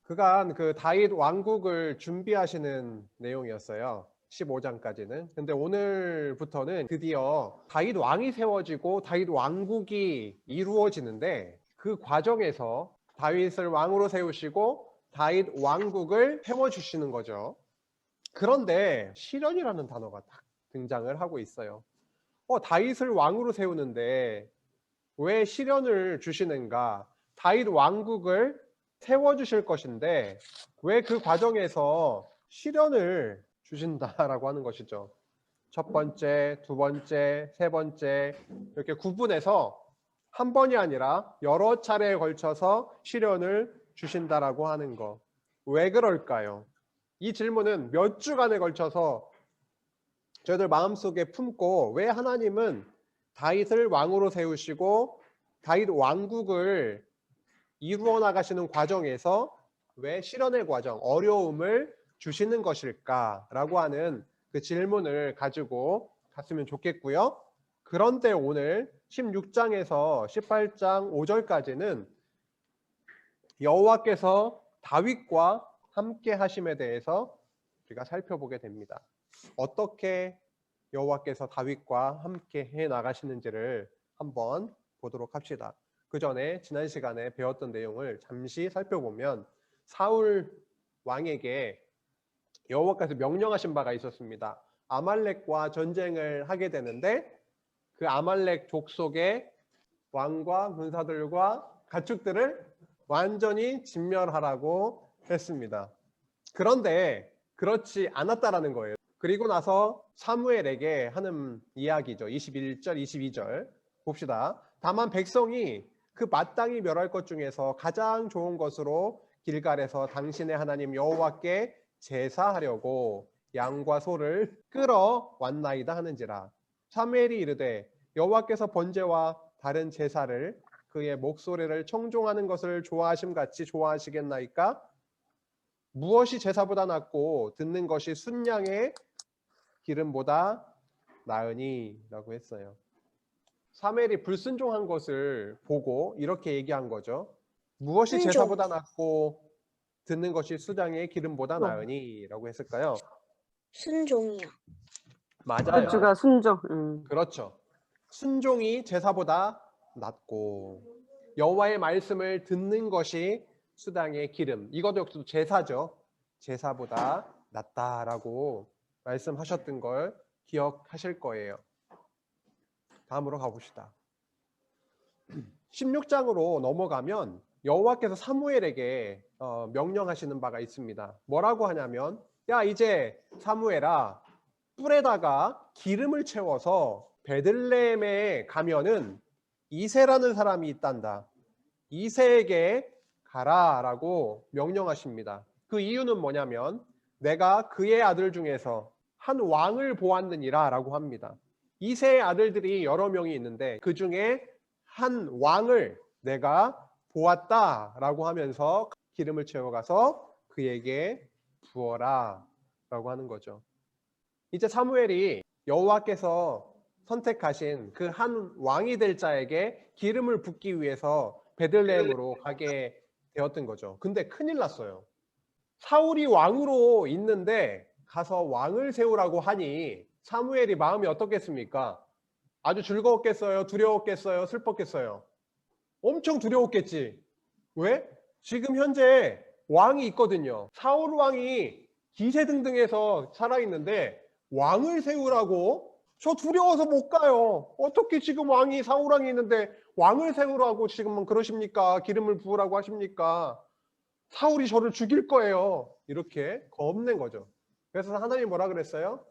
그간 그 다윗 왕국을 준비하시는 내용이었어요. 15장까지는. 근데 오늘부터는 드디어 다윗 왕이 세워지고 다윗 왕국이 이루어지는데 그 과정에서 다윗을 왕으로 세우시고 다윗 왕국을 세워주시는 거죠. 그런데 시련이라는 단어가 딱 등장을 하고 있어요. 다윗을 왕으로 세우는데 왜 시련을 주시는가? 다윗 왕국을 세워주실 것인데 왜 그 과정에서 시련을 주신다라고 하는 것이죠. 첫 번째, 두 번째, 세 번째 이렇게 구분해서 한 번이 아니라 여러 차례에 걸쳐서 시련을 주신다라고 하는 거. 왜 그럴까요? 이 질문은 몇 주간에 걸쳐서 저희들 마음속에 품고 왜 하나님은 다윗을 왕으로 세우시고 다윗 왕국을 이루어 나가시는 과정에서 왜 시련의 과정, 어려움을 주시는 것일까라고 하는 그 질문을 가지고 갔으면 좋겠고요. 그런데 오늘 16장에서 18장 5절까지는 여호와께서 다윗과 함께 하심에 대해서 우리가 살펴보게 됩니다. 어떻게 여호와께서 다윗과 함께 해 나가시는지를 한번 보도록 합시다. 그 전에 지난 시간에 배웠던 내용을 잠시 살펴보면 사울 왕에게 여호와께서 명령하신 바가 있었습니다. 아말렉과 전쟁을 하게 되는데 그 아말렉 족속의 왕과 군사들과 가축들을 완전히 진멸하라고 했습니다. 그런데 그렇지 않았다라는 거예요. 그리고 나서 사무엘에게 하는 이야기죠. 21절, 22절 봅시다. 다만 백성이 그 마땅히 멸할 것 중에서 가장 좋은 것으로 길갈에서 당신의 하나님 여호와께 제사하려고 양과 소를 끌어왔나이다 하는지라. 사무엘이 이르되 여호와께서 번제와 다른 제사를 그의 목소리를 청종하는 것을 좋아하심같이 좋아하시겠나이까? 무엇이 제사보다 낫고 듣는 것이 순양의 기름보다 나으니 라고 했어요. 사무엘이 불순종한 것을 보고 이렇게 얘기한 거죠. 무엇이 순종. 제사보다 낫고 듣는 것이 순양의 기름보다 나으니 라고 했을까요? 순종이요. 맞아요. 주가 순종. 그렇죠. 순종이 제사보다 낫고 여호와의 말씀을 듣는 것이 수당의 기름. 이것도 역시 제사죠. 제사보다 낫다라고 말씀하셨던 걸 기억하실 거예요. 다음으로 가봅시다. 16장으로 넘어가면 여호와께서 사무엘에게 명령하시는 바가 있습니다. 뭐라고 하냐면 야 이제 사무엘아 뿔에다가 기름을 채워서 베들레헴에 가면은 이새라는 사람이 있단다. 이새에게 가라라고 명령하십니다. 그 이유는 뭐냐면 내가 그의 아들 중에서 한 왕을 보았느니라 라고 합니다. 이새의 아들들이 여러 명이 있는데 그 중에 한 왕을 내가 보았다 라고 하면서 기름을 채워가서 그에게 부어라 라고 하는 거죠. 이제 사무엘이 여호와께서 선택하신 그 한 왕이 될 자에게 기름을 붓기 위해서 베들레헴으로 가게 되었던 거죠. 근데 큰일 났어요. 사울이 왕으로 있는데 가서 왕을 세우라고 하니 사무엘이 마음이 어떻겠습니까? 아주 즐거웠겠어요? 두려웠겠어요? 슬펐겠어요? 엄청 두려웠겠지. 왜? 지금 현재 왕이 있거든요. 사울 왕이 기세등등해서 살아있는데 왕을 세우라고? 저 두려워서 못 가요. 어떻게 지금 왕이 사울 왕이 있는데 왕을 세우라고 지금은 그러십니까? 기름을 부으라고 하십니까? 사울이 저를 죽일 거예요. 이렇게 겁낸 거죠. 그래서 하나님이 뭐라 그랬어요?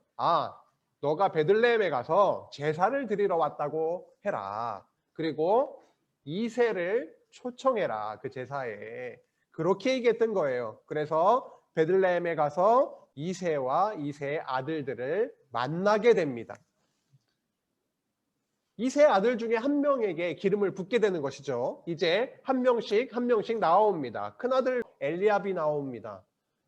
너가 베들레헴에 가서 제사를 드리러 왔다고 해라. 그리고 이새를 초청해라. 그 제사에. 그렇게 얘기했던 거예요. 그래서 베들레헴에 가서 이새와 이새의 아들들을 만나게 됩니다. 이세 아들 중에 한 명에게 기름을 붓게 되는 것이죠. 이제 한 명씩 나옵니다. 큰아들 엘리압이 나옵니다.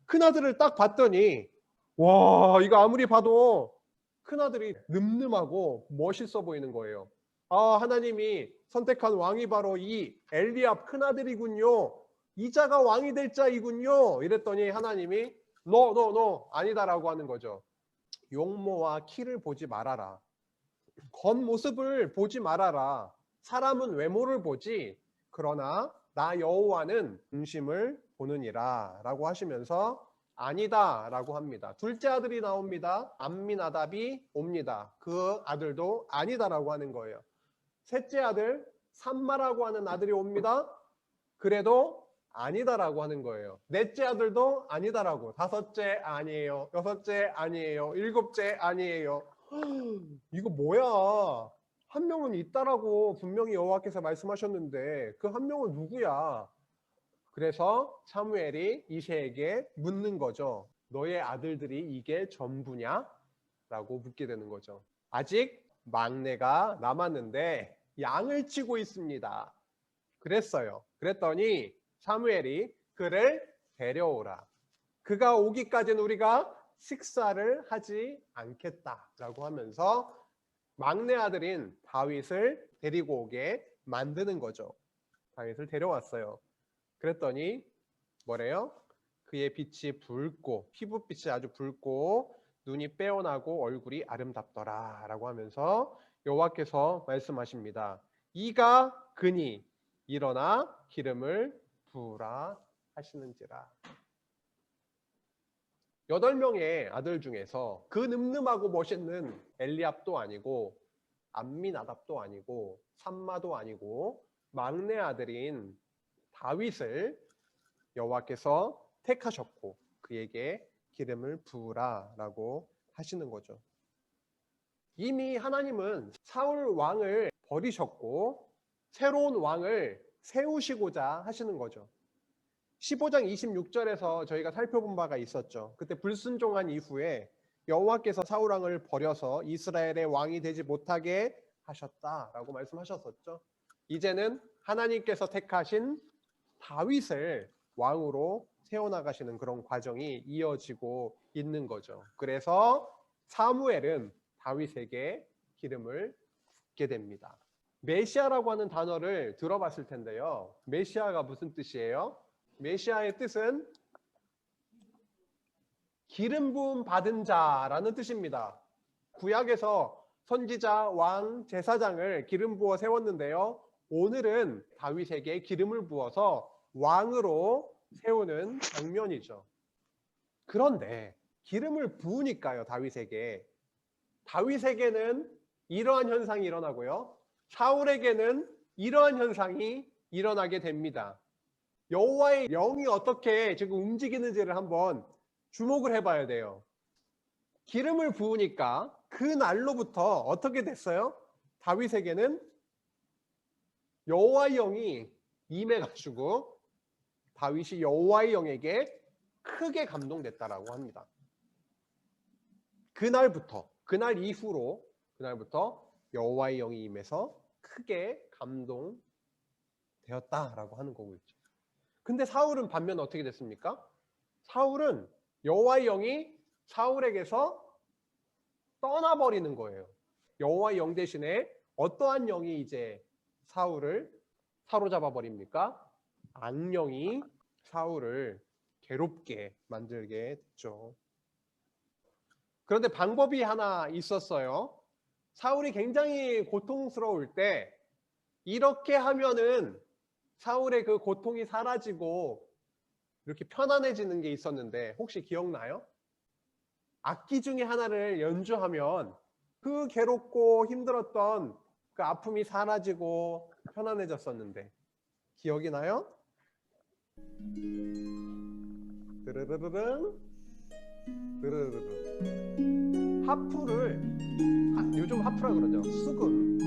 큰아들을 딱 봤더니 와 이거 아무리 봐도 큰아들이 늠름하고 멋있어 보이는 거예요. 하나님이 선택한 왕이 바로 이 엘리압 큰아들이군요. 이 자가 왕이 될 자이군요. 이랬더니 하나님이 no, 아니다라고 하는 거죠. 용모와 키를 보지 말아라. 겉모습을 보지 말아라. 사람은 외모를 보지 그러나 나 여호와는 중심을 보느니라 라고 하시면서 아니다 라고 합니다. 둘째 아들이 나옵니다. 암미나답이 옵니다. 그 아들도 아니다 라고 하는 거예요. 셋째 아들 삼마라고 하는 아들이 옵니다. 그래도 아니다라고 하는 거예요. 넷째 아들도 아니다라고. 다섯째 아니에요. 여섯째 아니에요. 일곱째 아니에요. 이거 뭐야? 한 명은 있다라고 분명히 여호와께서 말씀하셨는데 그 한 명은 누구야? 그래서 사무엘이 이새에게 묻는 거죠. 너의 아들들이 이게 전부냐? 라고 묻게 되는 거죠. 아직 막내가 남았는데 양을 치고 있습니다. 그랬어요. 그랬더니 사무엘이 그를 데려오라. 그가 오기까지는 우리가 식사를 하지 않겠다라고 하면서 막내 아들인 다윗을 데리고 오게 만드는 거죠. 다윗을 데려왔어요. 그랬더니 뭐래요? 그의 빛이 붉고 피부빛이 아주 붉고 눈이 빼어나고 얼굴이 아름답더라 라고 하면서 여호와께서 말씀하십니다. 이가 그니 일어나 기름을 부으라 하시는지라. 8명의 아들 중에서 그 늠름하고 멋있는 엘리압도 아니고 암미나답도 아니고 삼마도 아니고 막내 아들인 다윗을 여호와께서 택하셨고 그에게 기름을 부으라 라고 하시는 거죠. 이미 하나님은 사울 왕을 버리셨고 새로운 왕을 세우시고자 하시는 거죠. 15장 26절에서 저희가 살펴본 바가 있었죠. 그때 불순종한 이후에 여호와께서 사울 왕을 버려서 이스라엘의 왕이 되지 못하게 하셨다라고 말씀하셨었죠. 이제는 하나님께서 택하신 다윗을 왕으로 세워나가시는 그런 과정이 이어지고 있는 거죠. 그래서 사무엘은 다윗에게 기름을 붓게 됩니다. 메시아라고 하는 단어를 들어봤을 텐데요. 메시아가 무슨 뜻이에요? 메시아의 뜻은 기름 부음 받은 자라는 뜻입니다. 구약에서 선지자, 왕, 제사장을 기름 부어 세웠는데요. 오늘은 다윗에게 기름을 부어서 왕으로 세우는 장면이죠. 그런데 기름을 부으니까요, 다윗에게는 이러한 현상이 일어나고요. 사울에게는 이러한 현상이 일어나게 됩니다. 여호와의 영이 어떻게 지금 움직이는지를 한번 주목을 해봐야 돼요. 기름을 부으니까 그 날로부터 어떻게 됐어요? 다윗에게는 여호와의 영이 임해가지고 다윗이 여호와의 영에게 크게 감동됐다라고 합니다. 그날부터 여호와의 영이 임해서 크게 감동되었다라고 하는 거고 있죠. 근데 사울은 반면 어떻게 됐습니까? 사울은 여호와의 영이 사울에게서 떠나버리는 거예요. 여호와의 영 대신에 어떠한 영이 이제 사울을 사로잡아 버립니까? 악령이 사울을 괴롭게 만들게 됐죠. 그런데 방법이 하나 있었어요. 사울이 굉장히 고통스러울 때 이렇게 하면은 사울의 그 고통이 사라지고 이렇게 편안해지는 게 있었는데 혹시 기억나요? 악기 중에 하나를 연주하면 그 괴롭고 힘들었던 그 아픔이 사라지고 편안해졌었는데 기억이 나요? 드르르르릉 드르르르 하프를 요즘 하프라 그러죠. 수금.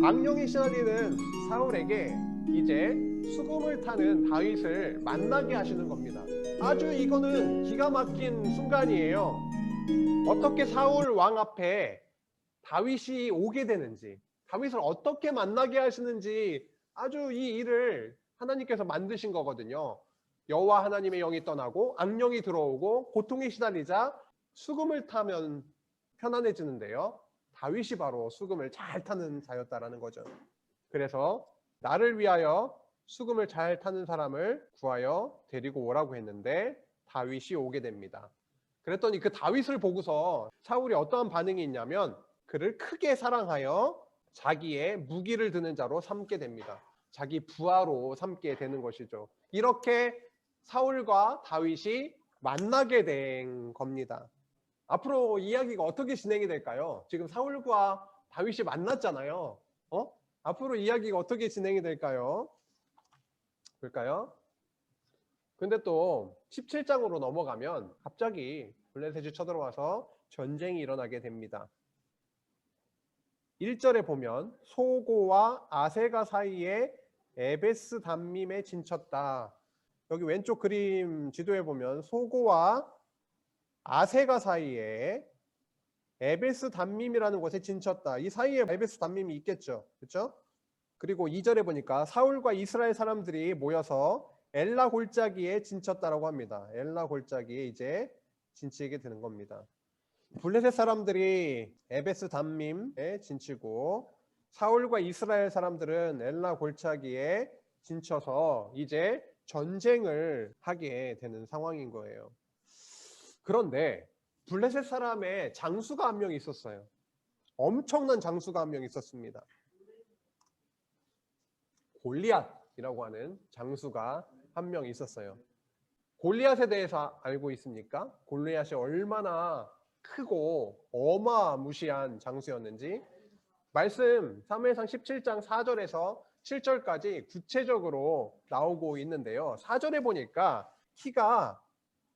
악령이 시달리는 사울에게 이제 수금을 타는 다윗을 만나게 하시는 겁니다. 아주 이거는 기가 막힌 순간이에요. 어떻게 사울 왕 앞에 다윗이 오게 되는지, 다윗을 어떻게 만나게 하시는지 아주 이 일을 하나님께서 만드신 거거든요. 여호와 하나님의 영이 떠나고 악령이 들어오고 고통에 시달리자 수금을 타면 편안해지는데요. 다윗이 바로 수금을 잘 타는 자였다라는 거죠. 그래서 나를 위하여 수금을 잘 타는 사람을 구하여 데리고 오라고 했는데 다윗이 오게 됩니다. 그랬더니 그 다윗을 보고서 사울이 어떠한 반응이 있냐면 그를 크게 사랑하여 자기의 무기를 드는 자로 삼게 됩니다. 자기 부하로 삼게 되는 것이죠. 이렇게 사울과 다윗이 만나게 된 겁니다. 앞으로 이야기가 어떻게 진행이 될까요? 지금 사울과 다윗이 만났잖아요. 앞으로 이야기가 어떻게 진행이 될까요? 볼까요? 근데 또 17장으로 넘어가면 갑자기 블레셋이 쳐들어와서 전쟁이 일어나게 됩니다. 1절에 보면 소고와 아세가 사이에 에베스 담밈에 진쳤다. 여기 왼쪽 그림 지도에 보면 소고와 아세가 사이에 에베스 담밈이라는 곳에 진쳤다. 이 사이에 에베스 담밈이 있겠죠. 그렇죠? 그리고 2절에 보니까 사울과 이스라엘 사람들이 모여서 엘라 골짜기에 진쳤다라고 합니다. 엘라 골짜기에 이제 진치게 되는 겁니다. 블레셋 사람들이 에베스 담밈에 진치고 사울과 이스라엘 사람들은 엘라 골짜기에 진쳐서 이제 전쟁을 하게 되는 상황인 거예요. 그런데 블레셋 사람의 장수가 한 명 있었어요. 엄청난 장수가 한 명 있었습니다. 골리앗이라고 하는 장수가 한 명 있었어요. 골리앗에 대해서 알고 있습니까? 골리앗이 얼마나 크고 어마무시한 장수였는지 말씀 사무엘상 17장 4절에서 7절까지 구체적으로 나오고 있는데요. 4절에 보니까 키가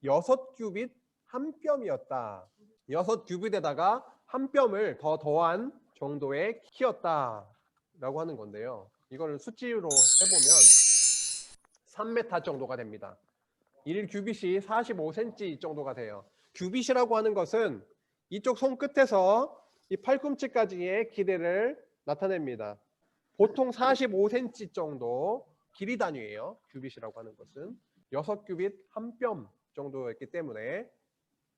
6규빗 한 뼘이었다. 6규빗에다가 한 뼘을 더 더한 정도의 키였다라고 하는 건데요. 이걸 수치로 해보면 3m 정도가 됩니다. 1규빗이 45cm 정도가 돼요. 규빗이라고 하는 것은 이쪽 손끝에서 이 팔꿈치까지의 길이를 나타냅니다. 보통 45cm 정도 길이 단위예요. 규빗이라고 하는 것은 6규빗 한 뼘 정도였기 때문에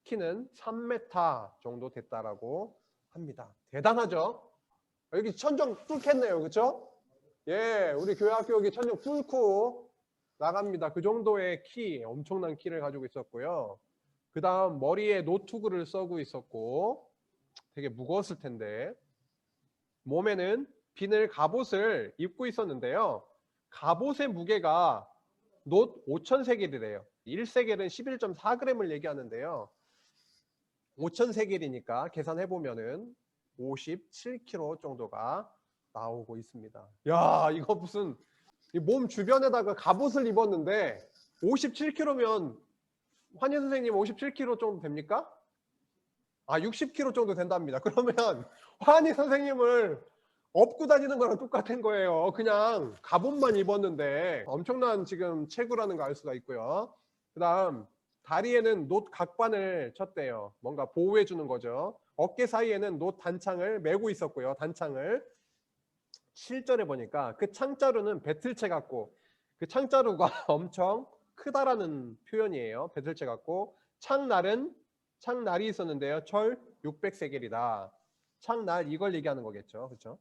키는 3m 정도 됐다라고 합니다. 대단하죠? 여기 천정 뚫겠네요. 그렇죠? 예, 우리 교회 학교 여기 천정 뚫고 나갑니다. 그 정도의 키, 엄청난 키를 가지고 있었고요. 그 다음 머리에 노투구를 써고 있었고 되게 무거웠을 텐데 몸에는 비늘 갑옷을 입고 있었는데요. 갑옷의 무게가 놋 5,000세겔이래요. 1세겔은 11.4g을 얘기하는데요. 5,000세겔이니까 계산해보면은 57kg 정도가 나오고 있습니다. 야, 이거 무슨 몸 주변에다가 갑옷을 입었는데 57kg면 환희 선생님 57kg 정도 됩니까? 60kg 정도 된답니다. 그러면 환희 선생님을 업고 다니는 거랑 똑같은 거예요. 그냥 갑옷만 입었는데 엄청난 지금 체구라는 거 알 수가 있고요. 그 다음 다리에는 놋 각반을 쳤대요. 뭔가 보호해 주는 거죠. 어깨 사이에는 놋 단창을 메고 있었고요. 단창을 7절에 보니까 그 창자루는 배틀채 같고 그 창자루가 엄청 크다라는 표현이에요. 배틀채 같고 창날이 있었는데요. 철 600세겔이다. 창날 이걸 얘기하는 거겠죠. 그렇죠?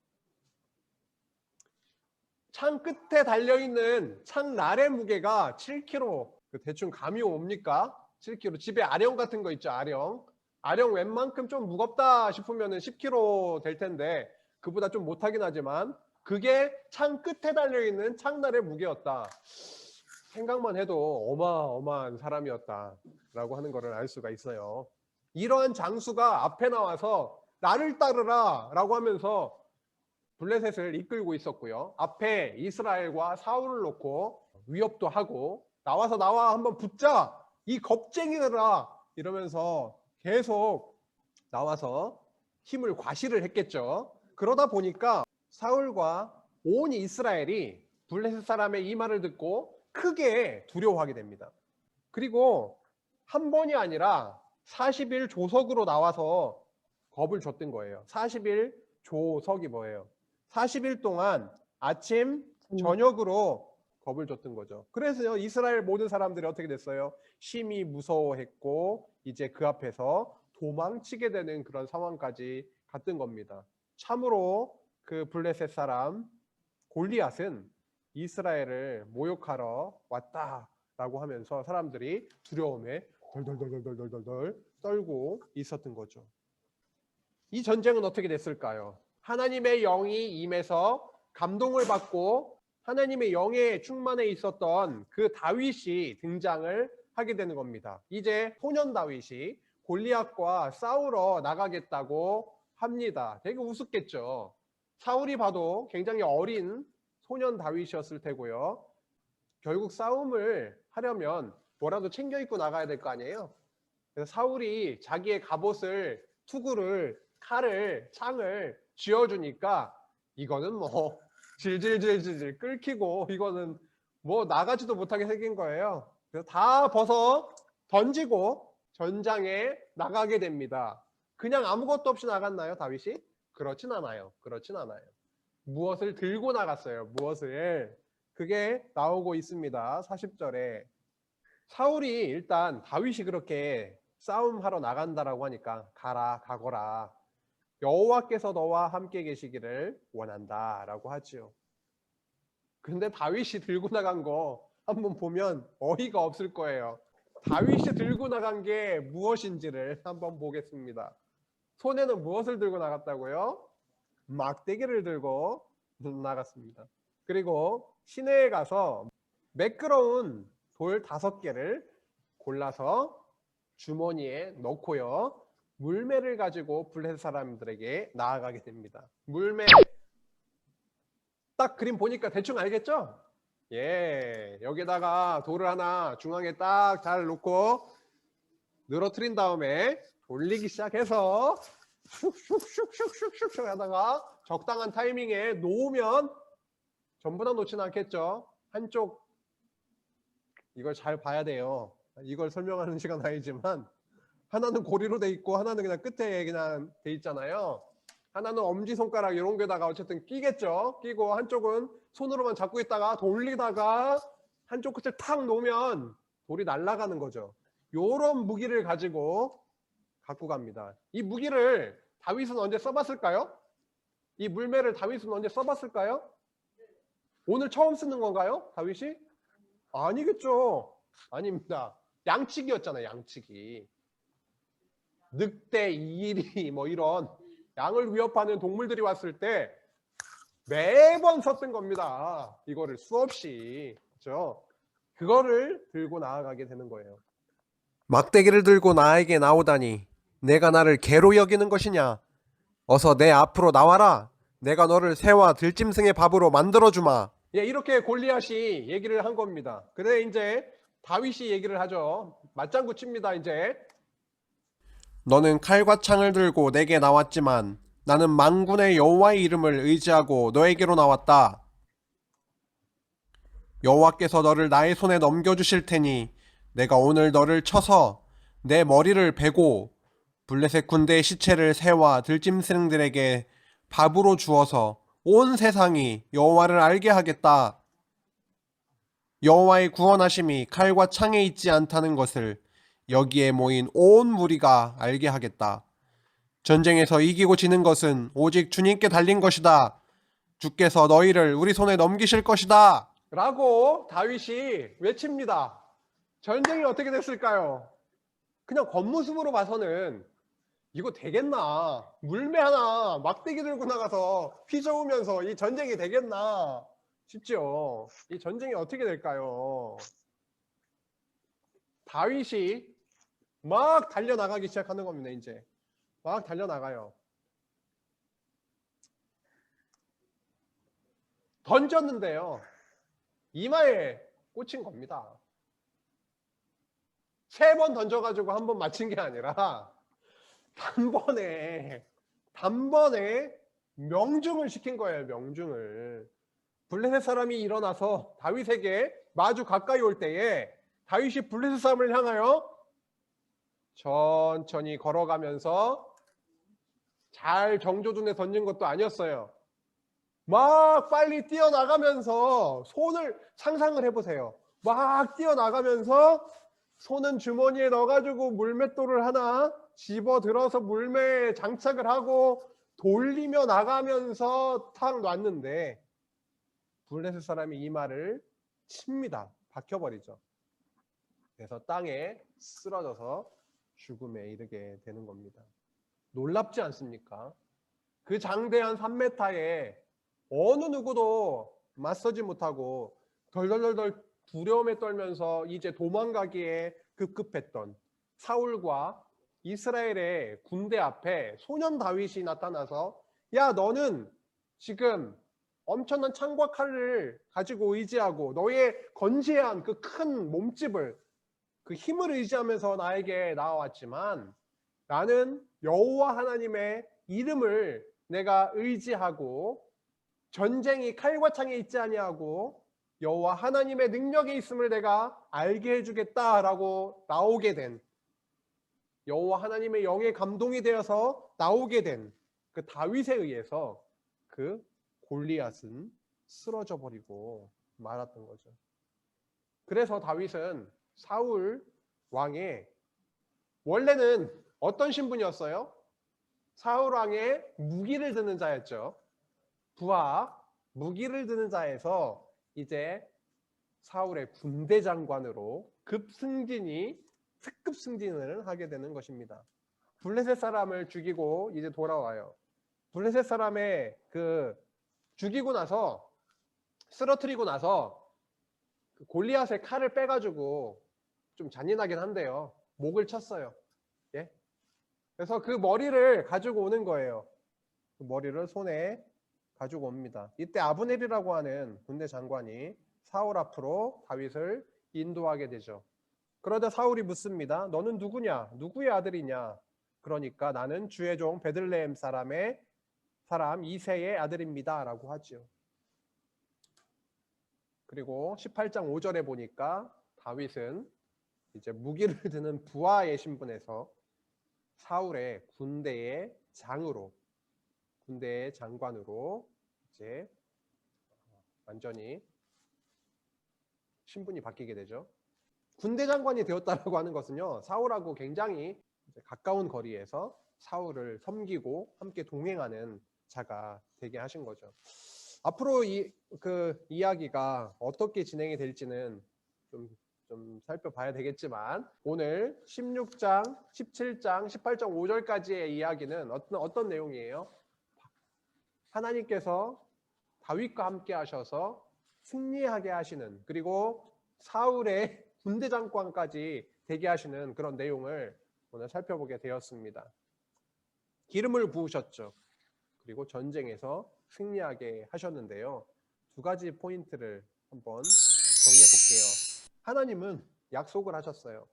창 끝에 달려있는 창날의 무게가 7kg. 대충 감이 옵니까? 7kg. 집에 아령 같은 거 있죠. 아령 웬만큼 좀 무겁다 싶으면 10kg 될 텐데 그보다 좀 못하긴 하지만 그게 창 끝에 달려있는 창날의 무게였다. 생각만 해도 어마어마한 사람이었다라고 하는 것을 알 수가 있어요. 이러한 장수가 앞에 나와서 나를 따르라 라고 하면서 블레셋을 이끌고 있었고요. 앞에 이스라엘과 사울을 놓고 위협도 하고 나와 한번 붙자 이 겁쟁이들아 이러면서 계속 나와서 힘을 과시를 했겠죠. 그러다 보니까 사울과 온 이스라엘이 블레셋 사람의 이 말을 듣고 크게 두려워하게 됩니다. 그리고 한 번이 아니라 40일 조석으로 나와서 겁을 줬던 거예요. 40일 조석이 뭐예요? 40일 동안 아침 저녁으로 겁을 줬던 거죠. 그래서 이스라엘 모든 사람들이 어떻게 됐어요? 심히 무서워했고 이제 그 앞에서 도망치게 되는 그런 상황까지 갔던 겁니다. 참으로 그 블레셋 사람 골리앗은 이스라엘을 모욕하러 왔다라고 하면서 사람들이 두려움에 덜덜덜덜덜덜 떨고 있었던 거죠. 이 전쟁은 어떻게 됐을까요? 하나님의 영이 임해서 감동을 받고 하나님의 영에 충만해 있었던 그 다윗이 등장을 하게 되는 겁니다. 이제 소년 다윗이 골리앗과 싸우러 나가겠다고 합니다. 되게 우습겠죠. 사울이 봐도 굉장히 어린 소년 다윗이었을 테고요. 결국 싸움을 하려면 뭐라도 챙겨 입고 나가야 될 거 아니에요. 그래서 사울이 자기의 갑옷을, 투구를, 칼을, 창을 쥐어주니까 이거는 뭐 질질질질 끓기고 이거는 뭐 나가지도 못하게 생긴 거예요. 그래서 다 벗어 던지고 전장에 나가게 됩니다. 그냥 아무것도 없이 나갔나요, 다윗이? 그렇진 않아요. 그렇진 않아요. 무엇을 들고 나갔어요. 무엇을. 그게 나오고 있습니다. 40절에. 사울이 일단 다윗이 그렇게 싸움하러 나간다라고 하니까 가라, 가거라. 여호와께서 너와 함께 계시기를 원한다라고 하지요. 근데 다윗이 들고 나간 거 한번 보면 어이가 없을 거예요. 다윗이 들고 나간 게 무엇인지를 한번 보겠습니다. 손에는 무엇을 들고 나갔다고요? 막대기를 들고 나갔습니다. 그리고 시내에 가서 매끄러운 돌 5개를 골라서 주머니에 넣고요. 물매를 가지고 블레셋 사람들에게 나아가게 됩니다. 물매 딱 그림 보니까 대충 알겠죠? 예, 여기다가 돌을 하나 중앙에 딱 잘 놓고 늘어뜨린 다음에 돌리기 시작해서 슉슉슉슉슉슉 하다가 적당한 타이밍에 놓으면 전부 다 놓지는 않겠죠. 한쪽 이걸 잘 봐야 돼요. 이걸 설명하는 시간 아니지만 하나는 고리로 돼 있고 하나는 그냥 끝에 그냥 돼 있잖아요. 하나는 엄지손가락 이런 게다가 어쨌든 끼겠죠. 끼고 한쪽은 손으로만 잡고 있다가 돌리다가 한쪽 끝을 탁 놓으면 돌이 날아가는 거죠. 요런 무기를 가지고 갖고 갑니다. 이 무기를 다윗은 언제 써봤을까요? 이 물매를 다윗은 언제 써봤을까요? 오늘 처음 쓰는 건가요? 다윗이? 아니겠죠. 아닙니다. 양치기였잖아요. 양치기. 늑대, 이리 뭐 이런 양을 위협하는 동물들이 왔을 때 매번 썼던 겁니다. 이거를 수없이. 그렇죠? 그거를 들고 나아가게 되는 거예요. 막대기를 들고 나에게 나오다니 내가 나를 개로 여기는 것이냐? 어서 내 앞으로 나와라. 내가 너를 새와 들짐승의 밥으로 만들어주마. 예, 이렇게 골리앗이 얘기를 한 겁니다. 근데 이제 다윗이 얘기를 하죠. 맞장구 칩니다. 이제 너는 칼과 창을 들고 내게 나왔지만 나는 만군의 여호와의 이름을 의지하고 너에게로 나왔다. 여호와께서 너를 나의 손에 넘겨주실 테니 내가 오늘 너를 쳐서 내 머리를 베고 블레셋 군대의 시체를 새와 들짐승들에게 밥으로 주어서 온 세상이 여호와를 알게 하겠다. 여호와의 구원하심이 칼과 창에 있지 않다는 것을 여기에 모인 온 무리가 알게 하겠다. 전쟁에서 이기고 지는 것은 오직 주님께 달린 것이다. 주께서 너희를 우리 손에 넘기실 것이다. 라고 다윗이 외칩니다. 전쟁이 어떻게 됐을까요? 그냥 겉모습으로 봐서는 이거 되겠나? 물매 하나 막대기 들고 나가서 휘저으면서 이 전쟁이 되겠나 싶죠. 이 전쟁이 어떻게 될까요? 다윗이 막 달려나가기 시작하는 겁니다. 이제 막 달려나가요. 던졌는데요. 이마에 꽂힌 겁니다. 3번 던져가지고 한 번 맞힌 게 아니라 단번에 명중을 시킨 거예요. 명중을. 블레셋 사람이 일어나서 다윗에게 마주 가까이 올 때에 다윗이 블레셋 사람을 향하여 천천히 걸어가면서 잘 정조준에 던진 것도 아니었어요. 막 빨리 뛰어나가면서 손을 상상을 해보세요. 막 뛰어나가면서 손은 주머니에 넣어가지고 물맷돌을 하나 집어들어서 물매에 장착을 하고 돌리며 나가면서 탁 놨는데 블레셋 사람이 이 말을 칩니다. 박혀버리죠. 그래서 땅에 쓰러져서 죽음에 이르게 되는 겁니다. 놀랍지 않습니까? 그 장대한 3m에 어느 누구도 맞서지 못하고 덜덜덜덜 두려움에 떨면서 이제 도망가기에 급급했던 사울과 이스라엘의 군대 앞에 소년 다윗이 나타나서 야, 너는 지금 엄청난 창과 칼을 가지고 의지하고 너의 건재한 그 큰 몸집을 그 힘을 의지하면서 나에게 나와왔지만 나는 여호와 하나님의 이름을 내가 의지하고 전쟁이 칼과 창에 있지 아니하고 여호와 하나님의 능력에 있음을 내가 알게 해주겠다라고 나오게 된 여호와 하나님의 영에 감동이 되어서 나오게 된 그 다윗에 의해서 그 골리앗은 쓰러져 버리고 말았던 거죠. 그래서 다윗은 사울 왕의 원래는 어떤 신분이었어요? 사울 왕의 무기를 드는 자였죠. 부하 무기를 드는 자에서 이제 사울의 군대 장관으로 특급 승진을 하게 되는 것입니다. 블레셋 사람을 죽이고 이제 돌아와요. 블레셋 사람의 죽이고 나서 쓰러뜨리고 나서 그 골리앗의 칼을 빼가지고 좀 잔인하긴 한데요. 목을 쳤어요. 예? 그래서 그 머리를 가지고 오는 거예요. 그 머리를 손에 가지고 옵니다. 이때 아브넬이라고 하는 군대 장관이 사울 앞으로 다윗을 인도하게 되죠. 그러자 사울이 묻습니다. 너는 누구냐? 누구의 아들이냐? 그러니까 나는 주의 종 베들레헴 사람 이새의 아들입니다. 라고 하죠. 그리고 18장 5절에 보니까 다윗은 이제 무기를 드는 부하의 신분에서 사울의 군대의 장관으로 이제 완전히 신분이 바뀌게 되죠. 군대 장관이 되었다라고 하는 것은요, 사울하고 굉장히 가까운 거리에서 사울을 섬기고 함께 동행하는 자가 되게 하신 거죠. 앞으로 그 이야기가 어떻게 진행이 될지는 좀 살펴봐야 되겠지만 오늘 16장, 17장, 18장 5절까지의 이야기는 어떤 내용이에요? 하나님께서 다윗과 함께 하셔서 승리하게 하시는, 그리고 사울의 군대 장관까지 되게 하시는 그런 내용을 오늘 살펴보게 되었습니다. 기름을 부으셨죠. 그리고 전쟁에서 승리하게 하셨는데요. 두 가지 포인트를 한번 정리해 볼게요. 하나님은 약속을 하셨어요.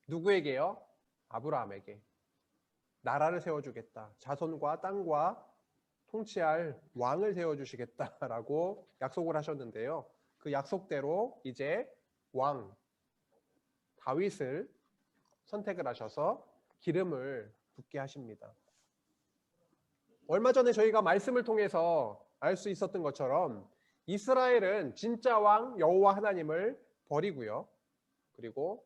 누구에게요? 아브라함에게. 나라를 세워주겠다. 자손과 땅과 통치할 왕을 세워주시겠다라고 약속을 하셨는데요. 그 약속대로 이제 왕 다윗을 선택을 하셔서 기름을 붓게 하십니다. 얼마 전에 저희가 말씀을 통해서 알 수 있었던 것처럼 이스라엘은 진짜 왕 여호와 하나님을 버리고요. 그리고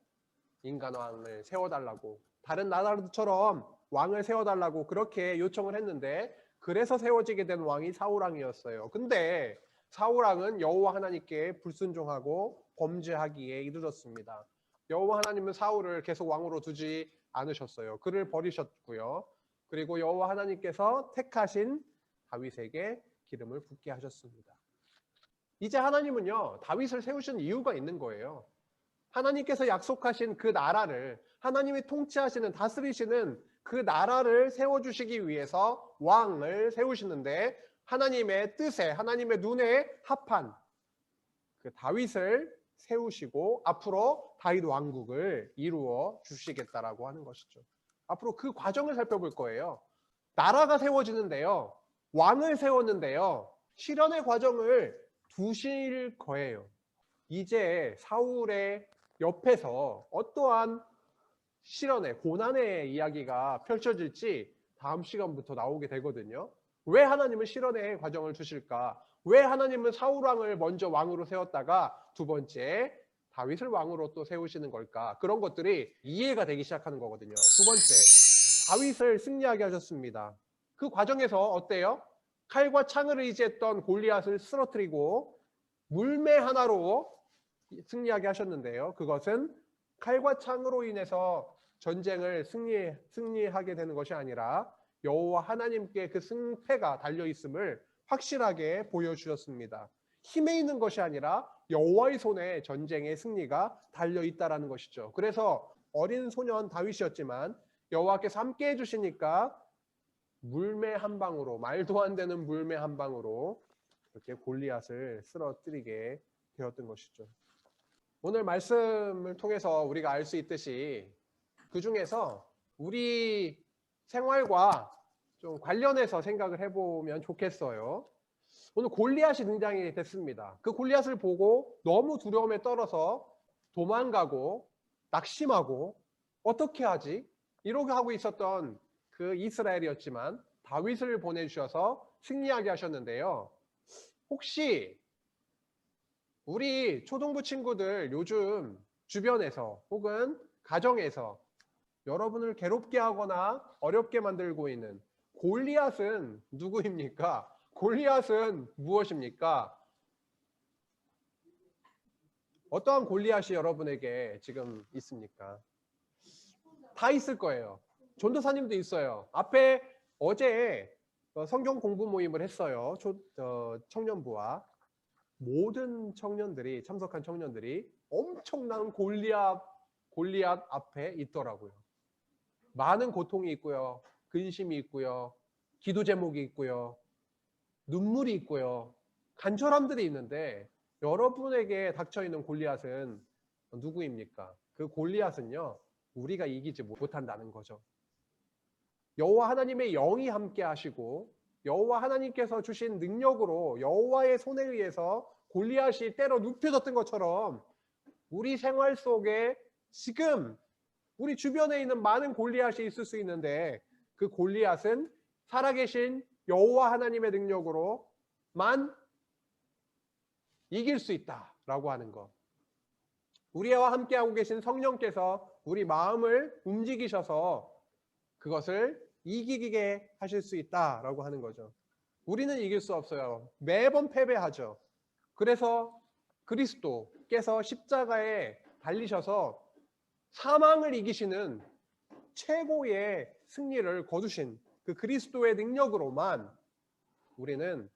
인간 왕을 세워달라고, 다른 나라들처럼 왕을 세워달라고 그렇게 요청을 했는데, 그래서 세워지게 된 왕이 사울 왕이었어요. 근데 사울 왕은 여호와 하나님께 불순종하고 범죄하기에 이르렀습니다. 여호와 하나님은 사울을 계속 왕으로 두지 않으셨어요. 그를 버리셨고요. 그리고 여호와 하나님께서 택하신 다윗에게 기름을 붓게 하셨습니다. 이제 하나님은요, 다윗을 세우신 이유가 있는 거예요. 하나님께서 약속하신 그 나라를, 하나님이 통치하시는, 다스리시는 그 나라를 세워주시기 위해서 왕을 세우시는데, 하나님의 뜻에, 하나님의 눈에 합한 그 다윗을 세우시고 앞으로 다윗 왕국을 이루어 주시겠다라고 하는 것이죠. 앞으로 그 과정을 살펴볼 거예요. 나라가 세워지는데요, 왕을 세웠는데요, 실현의 과정을 두실 거예요. 이제 사울의 옆에서 어떠한 실현의, 고난의 이야기가 펼쳐질지 다음 시간부터 나오게 되거든요. 왜 하나님은 실현의 과정을 주실까? 왜 하나님은 사울 왕을 먼저 왕으로 세웠다가 두 번째 다윗을 왕으로 또 세우시는 걸까? 그런 것들이 이해가 되기 시작하는 거거든요. 두 번째, 다윗을 승리하게 하셨습니다. 그 과정에서 어때요? 칼과 창을 의지했던 골리앗을 쓰러뜨리고 물매 하나로 승리하게 하셨는데요. 그것은 칼과 창으로 인해서 전쟁을 승리하게 되는 것이 아니라 여호와 하나님께 그 승패가 달려 있음을 확실하게 보여주셨습니다. 힘에 있는 것이 아니라 여호와의 손에 전쟁의 승리가 달려 있다라는 것이죠. 그래서 어린 소년 다윗이었지만 여호와께서 함께 해주시니까 물매 한 방으로, 말도 안 되는 물매 한 방으로 이렇게 골리앗을 쓰러뜨리게 되었던 것이죠. 오늘 말씀을 통해서 우리가 알 수 있듯이 그 중에서 우리 생활과 좀 관련해서 생각을 해보면 좋겠어요. 오늘 골리앗이 등장이 됐습니다. 그 골리앗을 보고 너무 두려움에 떨어서 도망가고 낙심하고 어떻게 하지? 이러고 하고 있었던 그 이스라엘이었지만 다윗을 보내주셔서 승리하게 하셨는데요. 혹시 우리 초등부 친구들 요즘 주변에서 혹은 가정에서 여러분을 괴롭게 하거나 어렵게 만들고 있는 골리앗은 누구입니까? 골리앗은 무엇입니까? 어떠한 골리앗이 여러분에게 지금 있습니까? 다 있을 거예요. 전도사님도 있어요. 앞에 어제 성경 공부 모임을 했어요. 청년부와 모든 청년들이 참석한 청년들이 엄청난 골리앗 앞에 있더라고요. 많은 고통이 있고요. 근심이 있고요. 기도 제목이 있고요. 눈물이 있고요. 간절함들이 있는데 여러분에게 닥쳐있는 골리앗은 누구입니까? 그 골리앗은요. 우리가 이기지 못한다는 거죠. 여호와 하나님의 영이 함께 하시고 여호와 하나님께서 주신 능력으로 여호와의 손에 의해서 골리앗이 때려 눕혀졌던 것처럼 우리 생활 속에 지금 우리 주변에 있는 많은 골리앗이 있을 수 있는데 그 골리앗은 살아계신 여호와 하나님의 능력으로만 이길 수 있다라고 하는 것. 우리와 함께하고 계신 성령께서 우리 마음을 움직이셔서 그것을 이기게 하실 수 있다라고 하는 거죠. 우리는 이길 수 없어요. 매번 패배하죠. 그래서 그리스도께서 십자가에 달리셔서 사망을 이기시는 최고의 승리를 거두신 그 그리스도의 능력으로만 우리는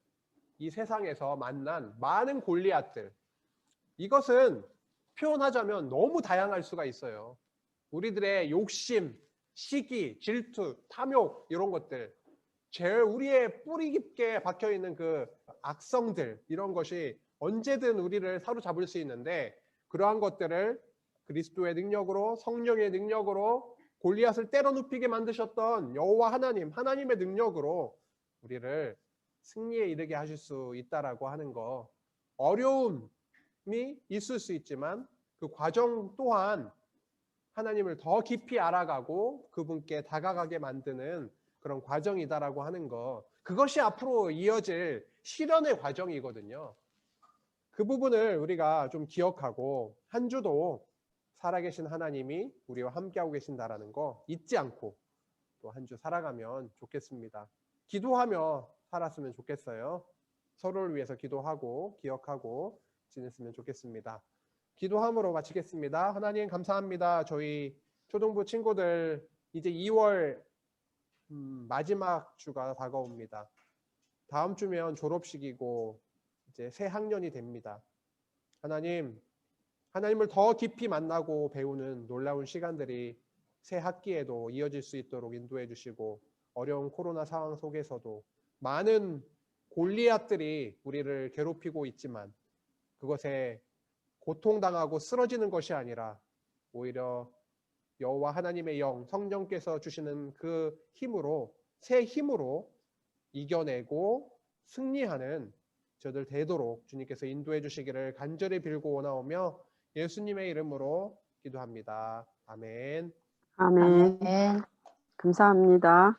이 세상에서 만난 많은 골리앗들, 이것은 표현하자면 너무 다양할 수가 있어요. 우리들의 욕심, 시기, 질투, 탐욕 이런 것들, 제일 우리의 뿌리 깊게 박혀있는 그 악성들, 이런 것이 언제든 우리를 사로잡을 수 있는데 그러한 것들을 그리스도의 능력으로, 성령의 능력으로 골리앗을 때려눕히게 만드셨던 여호와 하나님의 능력으로 우리를 승리에 이르게 하실 수 있다라고 하는 거. 어려움이 있을 수 있지만 그 과정 또한 하나님을 더 깊이 알아가고 그분께 다가가게 만드는 그런 과정이다라고 하는 거. 그것이 앞으로 이어질 실현의 과정이거든요. 그 부분을 우리가 좀 기억하고 한 주도 살아계신 하나님이 우리와 함께하고 계신다라는 거 잊지 않고 또 한 주 살아가면 좋겠습니다. 기도하며 살았으면 좋겠어요. 서로를 위해서 기도하고 기억하고 지냈으면 좋겠습니다. 기도함으로 마치겠습니다. 하나님 감사합니다. 저희 초등부 친구들 이제 2월 마지막 주가 다가옵니다. 다음 주면 졸업식이고 이제 새 학년이 됩니다. 하나님을 더 깊이 만나고 배우는 놀라운 시간들이 새 학기에도 이어질 수 있도록 인도해 주시고 어려운 코로나 상황 속에서도 많은 골리앗들이 우리를 괴롭히고 있지만 그것에 고통당하고 쓰러지는 것이 아니라 오히려 여호와 하나님의 영, 성령께서 주시는 그 힘으로, 새 힘으로 이겨내고 승리하는 저들 되도록 주님께서 인도해 주시기를 간절히 빌고 원하오며 예수님의 이름으로 기도합니다. 아멘. 아멘. 감사합니다.